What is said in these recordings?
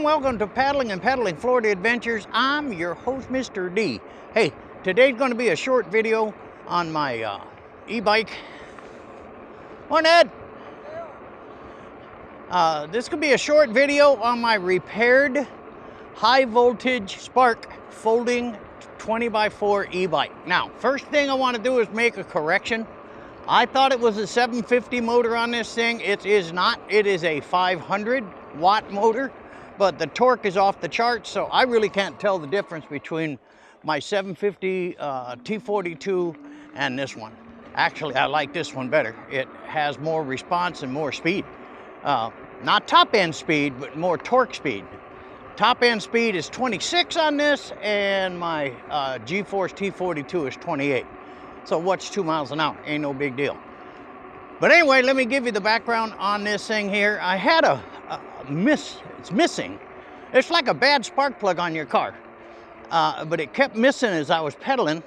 and welcome to Paddling and Pedaling Florida Adventures. I'm your host, Mr. D. Hey, today's going to be a short video on my e-bike. Morning, Ed. This could be a short video on my repaired high voltage spark folding 20x4 e-bike. Now, first thing I want to do is make a correction. I thought it was a 750 motor on this thing. It is not. It is a 500 watt motor, but the torque is off the charts, so I really can't tell the difference between my 750 T42 and this one. Actually, I like this one better. It has more response and more speed. Not top end speed, but more torque speed. Top end speed is 26 on this, and my G-Force T42 is 28. So what's 2 miles an hour? Ain't no big deal. But anyway, let me give you the background on this thing here. I had it's missing. It's like a bad spark plug on your car. But it kept missing as I was pedaling.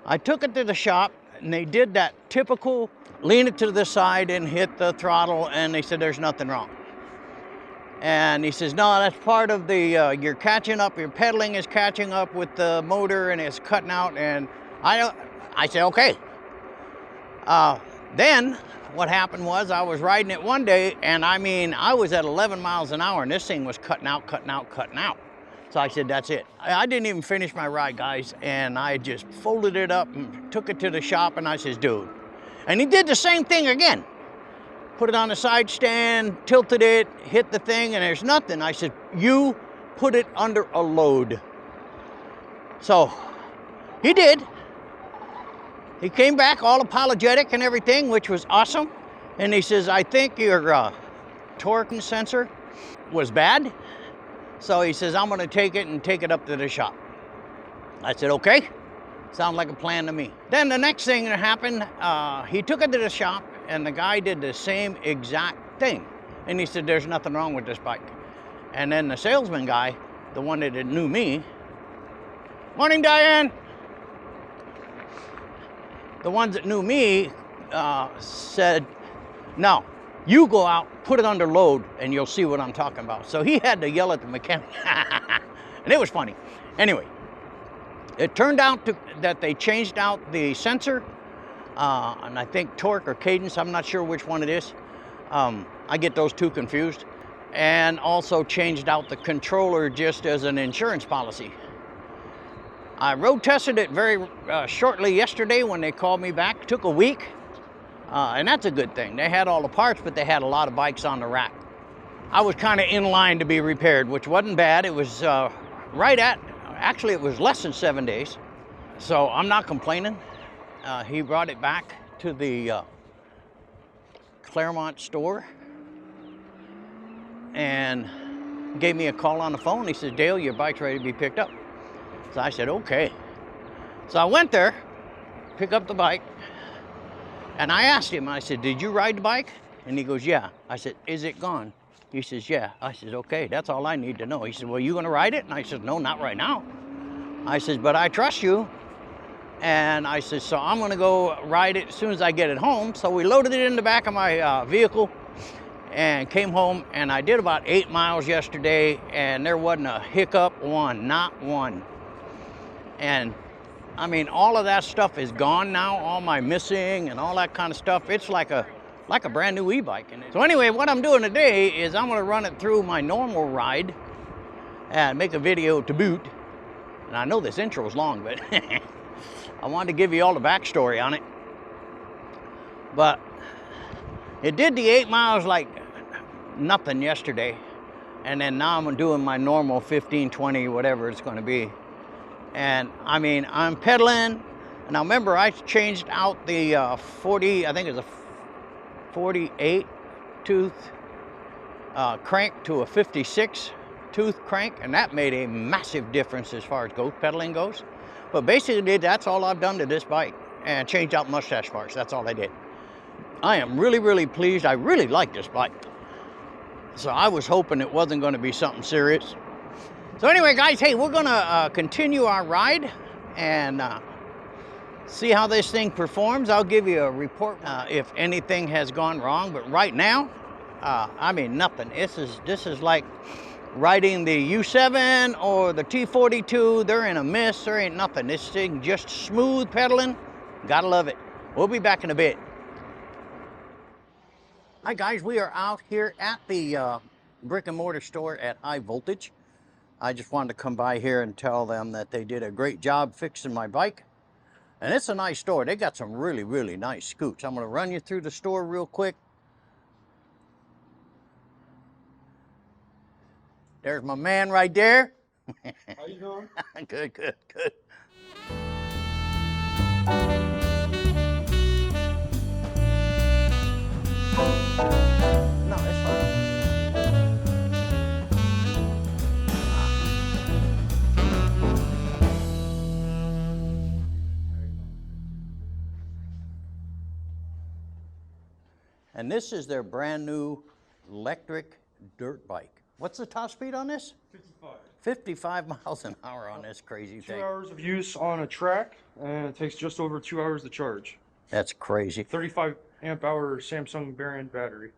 I took it to the shop, and they did that typical lean it to the side and hit the throttle, and they said there's nothing wrong. And he says, no, that's part of the, you're catching up, your pedaling is catching up with the motor and it's cutting out. And I said, okay. Then what happened was I was riding it one day, and I was at 11 miles an hour and this thing was cutting out. So I said, that's it. I didn't even finish my ride, guys. And I just folded it up and took it to the shop, and I says, dude. And he did the same thing again. Put it on the side stand, tilted it, hit the thing, and there's nothing. I said, you put it under a load. So he did. He came back all apologetic and everything, which was awesome. And he says, I think your torque sensor was bad. So he says, I'm gonna take it up to the shop. I said, okay. Sounds like a plan to me. Then the next thing that happened, he took it to the shop, and the guy did the same exact thing. And he said, there's nothing wrong with this bike. And then the salesman guy, the one that knew me, morning, Diane. The ones that knew me said, no, you go out, put it under load, and you'll see what I'm talking about. So he had to yell at the mechanic. And it was funny. Anyway, it turned out that they changed out the sensor, and I think torque or cadence, I'm not sure which one it is. I get those two confused. And also changed out the controller just as an insurance policy. I road tested it very shortly yesterday when they called me back. It took a week, and that's a good thing. They had all the parts, but they had a lot of bikes on the rack. I was kind of in line to be repaired, which wasn't bad. It was actually it was less than 7 days. So I'm not complaining. He brought it back to the Claremont store and gave me a call on the phone. He said, Dale, your bike's ready to be picked up. So I said, okay. So I went there, pick up the bike, and I asked him, I said, did you ride the bike? And he goes, yeah. I said, is it gone? He says, yeah. I said, okay, that's all I need to know. He said, well, you gonna ride it? And I said, no, not right now. I said, but I trust you. And I said, so I'm gonna go ride it as soon as I get it home. So we loaded it in the back of my vehicle and came home, and I did about 8 miles yesterday, and there wasn't a hiccup, not one. And all of that stuff is gone now, all my missing and all that kind of stuff. It's like a brand new e-bike. So anyway, what I'm doing today is I'm gonna run it through my normal ride and make a video to boot. And I know this intro is long, but I wanted to give you all the backstory on it. But it did the 8 miles like nothing yesterday. And then now I'm doing my normal 15, 20, whatever it's gonna be. And I'm pedaling. Now remember, I changed out the 40, I think it was a 48 tooth crank to a 56 tooth crank, and that made a massive difference as far as pedaling goes. But basically, that's all I've done to this bike, and changed out mustache parts. That's all I did. I am really, really pleased. I really like this bike. So I was hoping it wasn't going to be something serious. So anyway, guys, hey, we're gonna continue our ride and see how this thing performs. I'll give you a report if anything has gone wrong. But right now, nothing. This is like riding the U7 or the T42, they're in a mist, there ain't nothing. This thing just smooth pedaling, gotta love it. We'll be back in a bit. Hi guys, we are out here at the brick and mortar store at High Voltage. I just wanted to come by here and tell them that they did a great job fixing my bike. And it's a nice store. They got some really, really nice scoots. I'm gonna run you through the store real quick. There's my man right there. How you doing? Good, good, good. No, it's fine. And this is their brand new electric dirt bike. What's the top speed on this? 55. 55 miles an hour on this crazy thing. 2 hours of use on a track, and it takes just over 2 hours to charge. That's crazy. 35 amp hour Samsung variant battery.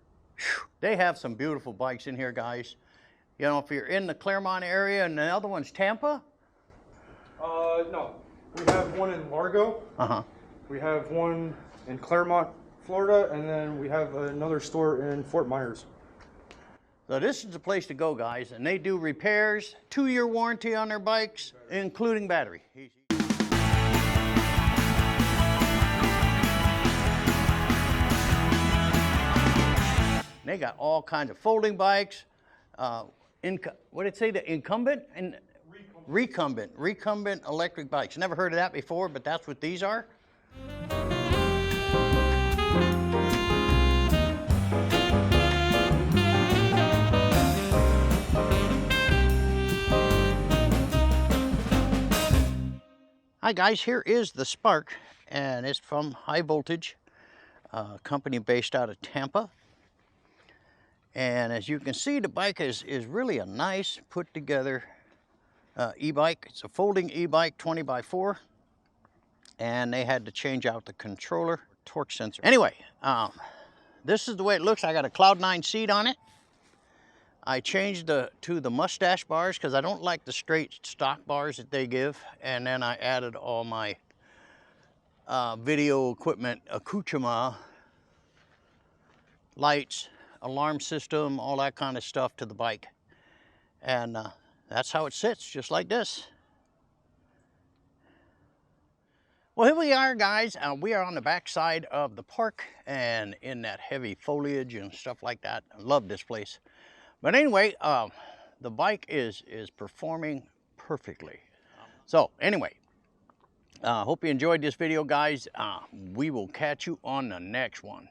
They have some beautiful bikes in here, guys. You know, if you're in the Claremont area, and the other one's Tampa? No. We have one in Largo. Uh-huh. We have one in Claremont, Florida, and then we have another store in Fort Myers. So this is the place to go, guys, and they do repairs, 2-year warranty on their bikes, including battery. They got all kinds of folding bikes. What did it say? The incumbent and recumbent electric bikes. Never heard of that before, but that's what these are. Hi guys, here is the Spark, and it's from High Voltage, a company based out of Tampa. And as you can see, the bike is really a nice put together e-bike. It's a folding e-bike, 20x4, and they had to change out the controller, torque sensor. Anyway, this is the way it looks. I got a Cloud9 seat on it. I changed to the mustache bars because I don't like the straight stock bars that they give. And then I added all my video equipment, accoutrement, lights, alarm system, all that kind of stuff to the bike. And that's how it sits, just like this. Well, here we are, guys. We are on the back side of the park and in that heavy foliage and stuff like that. I love this place. But anyway, the bike is performing perfectly. So anyway, hope you enjoyed this video, guys. We will catch you on the next one.